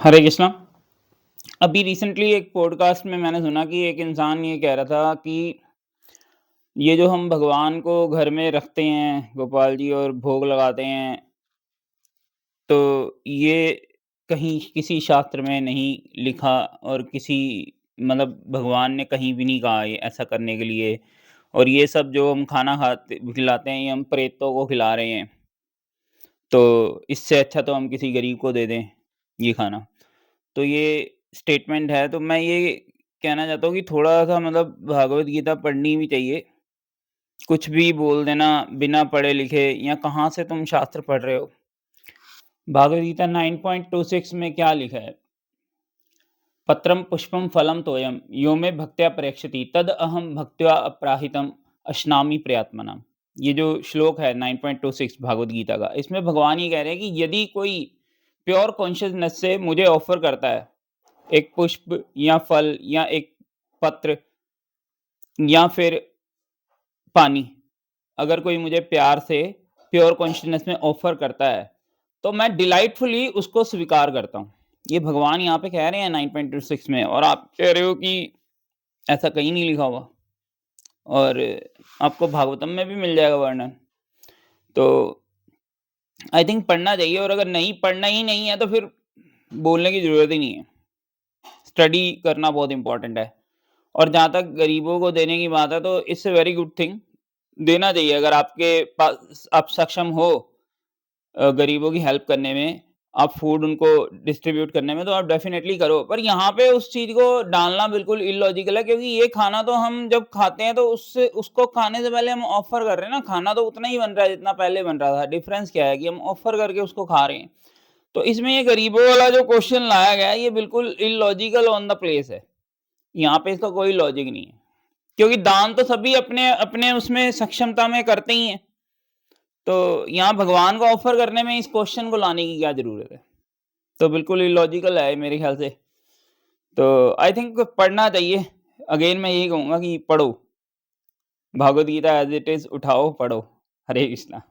हरे कृष्णा। अभी रिसेंटली एक पॉडकास्ट में मैंने सुना कि एक इंसान ये कह रहा था कि ये जो हम भगवान को घर में रखते हैं गोपाल जी और भोग लगाते हैं, तो ये कहीं किसी शास्त्र में नहीं लिखा और किसी मतलब भगवान ने कहीं भी नहीं कहा ये ऐसा करने के लिए। और ये सब जो हम खाना खाते खिलाते हैं ये हम प्रेतों को खिला रहे हैं, तो इससे अच्छा तो हम किसी गरीब को दे दें ये खाना। तो ये स्टेटमेंट है, तो मैं ये कहना चाहता हूँ कि थोड़ा-सा मतलब भागवत गीता पढ़नी भी चाहिए। कुछ भी बोल देना बिना पढ़े-लिखे या कहाँ से तुम शास्त्र पढ़ रहे हो? भागवत गीता 9.26 में क्या लिखा है? पत्रम पुष्पम फलम तोयम यो मे भक्त्या प्रयच्छति तद अहम भक्त्या अपराहितम अश्नामि प्रयात्मना। ये जो श्लोक है 9.26 भागवत गीता का, इसमें भगवान ये कह रहे हैं कि यदि कोई प्योर कॉन्शियसनेस से मुझे ऑफर करता है, एक पुष्प या फल या एक पत्र या फिर पानी, अगर कोई मुझे प्यार से प्योर कॉन्शियसनेस में ऑफर करता है, तो मैं डिलाइटफुली उसको स्वीकार करता हूँ। ये भगवान यहाँ पे कह रहे हैं 9.26 में, और आप कह रहे हो कि ऐसा कहीं नहीं लिखा हुआ। और आपको भागवतम में भी मिल जाएगा वर्णन। तो आई थिंक पढ़ना चाहिए, और अगर नहीं पढ़ना ही नहीं है तो फिर बोलने की ज़रूरत ही नहीं है। स्टडी करना बहुत इम्पोर्टेंट है। और जहाँ तक गरीबों को देने की बात है, तो it's a very good thing, देना चाहिए। अगर आपके पास आप सक्षम हो गरीबों की हेल्प करने में, आप फूड उनको डिस्ट्रीब्यूट करने में, तो आप डेफ़िनेटली करो। पर यहाँ पे उस चीज़ को डालना बिल्कुल इलॉजिकल है, क्योंकि ये खाना तो हम जब खाते हैं तो उससे उसको खाने से पहले हम ऑफ़र कर रहे हैं ना, खाना तो उतना ही बन रहा है जितना पहले बन रहा था। डिफ़रेंस क्या है कि हम ऑफ़र करके उसको खा रहे हैं। तो इसमें ये गरीबों वाला जो क्वेश्चन लाया गया है, ये बिल्कुल इलॉजिकल ऑन द प्लेस है। यहाँ पे इसका कोई लॉजिक नहीं है। क्योंकि दान तो सभी अपने अपने उसमें सक्षमता में करते ही हैं। तो यहाँ भगवान को ऑफ़र करने में इस क्वेश्चन को लाने की क्या ज़रूरत है? तो बिल्कुल इलॉजिकल है मेरे ख़्याल से। तो आई थिंक पढ़ना चाहिए। अगेन मैं यही कहूँगा कि पढ़ो। Bhagavad Gita as it is उठाओ, पढ़ो। हरे कृष्णा।